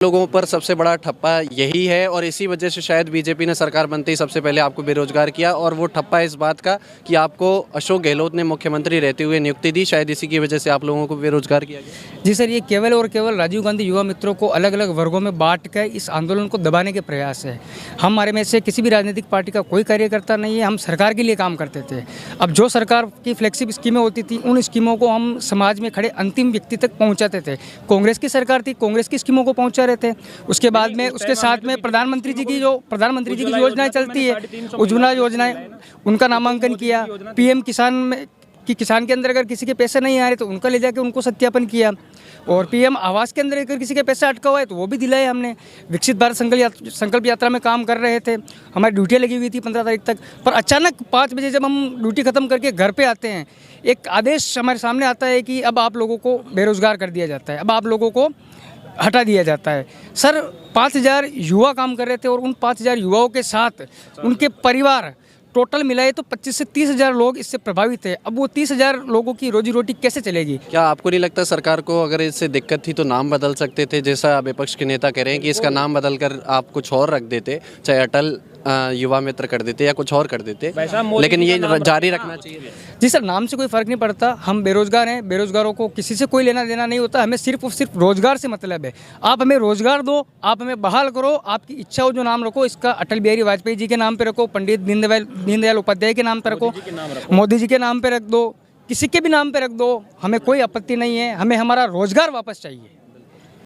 लोगों पर सबसे बड़ा ठप्पा यही है और इसी वजह से शायद बीजेपी ने सरकार बनते ही सबसे पहले आपको बेरोजगार किया। और वो ठप्पा इस बात का कि आपको अशोक गहलोत ने मुख्यमंत्री रहते हुए नियुक्ति दी, शायद इसी की वजह से आप लोगों को बेरोजगार किया गया। जी सर, ये केवल और केवल राजीव गांधी युवा मित्रों को अलग अलग वर्गों में बांट कर इस आंदोलन को दबाने के प्रयास है। हमारे में से किसी भी राजनीतिक पार्टी का कोई कार्यकर्ता नहीं है, हम सरकार के लिए काम करते थे। अब जो सरकार की फ्लेक्सिबल स्कीमें होती थी, उन स्कीमों को हम समाज में खड़े अंतिम व्यक्ति तक पहुँचाते थे। कांग्रेस की सरकार थी, कांग्रेस की स्कीमों को पहुँचा रहे थे। उसके बाद में उसके साथ में प्रधानमंत्री जी की योजनाएं चलती है, उज्ज्वला योजनाएं, उनका नामांकन किया। पीएम किसान में कि किसान के अंदर अगर किसी के पैसे नहीं आ रहे तो उनका ले जाके उनको सत्यापन किया। और पीएम आवास के अंदर अगर किसी के पैसे अटका हुआ है तो वो भी दिलाए हमने। विकसित भारत संकल्प यात्रा में काम कर रहे थे, हमारी ड्यूटियाँ लगी हुई थी 15 तारीख तक। पर अचानक 5 बजे जब हम ड्यूटी ख़त्म करके घर पे आते हैं, एक आदेश हमारे सामने आता है कि अब आप लोगों को बेरोज़गार कर दिया जाता है, अब आप लोगों को हटा दिया जाता है। सर, 5,000 युवा काम कर रहे थे और उन 5,000 युवाओं के साथ उनके परिवार टोटल मिलाए तो 25 से 30,000 लोग इससे प्रभावित है। अब वो 30,000 लोगों की रोजी रोटी कैसे चलेगी? क्या आपको नहीं लगता सरकार को अगर इससे दिक्कत थी तो नाम बदल सकते थे, जैसा विपक्ष के नेता कह रहे हैं कि इसका नाम बदल कर आप कुछ और रख देते, चाहे अटल युवा मित्र कर देते या कुछ और कर देते, लेकिन ये जारी रखना चाहिए? जी सर, नाम से कोई फ़र्क नहीं पड़ता। हम बेरोज़गार हैं, बेरोज़गारों को किसी से कोई लेना देना नहीं होता। हमें सिर्फ और सिर्फ रोज़गार से मतलब है। आप हमें रोज़गार दो, आप हमें बहाल करो, आपकी इच्छा हो जो नाम रखो, इसका अटल बिहारी वाजपेयी जी के नाम पे रखो, पंडित दीनदयाल उपाध्याय के नाम पे रखो, मोदी जी के नाम पे रख दो, किसी के भी नाम पे रख दो, हमें कोई आपत्ति नहीं है। हमें हमारा रोज़गार वापस चाहिए।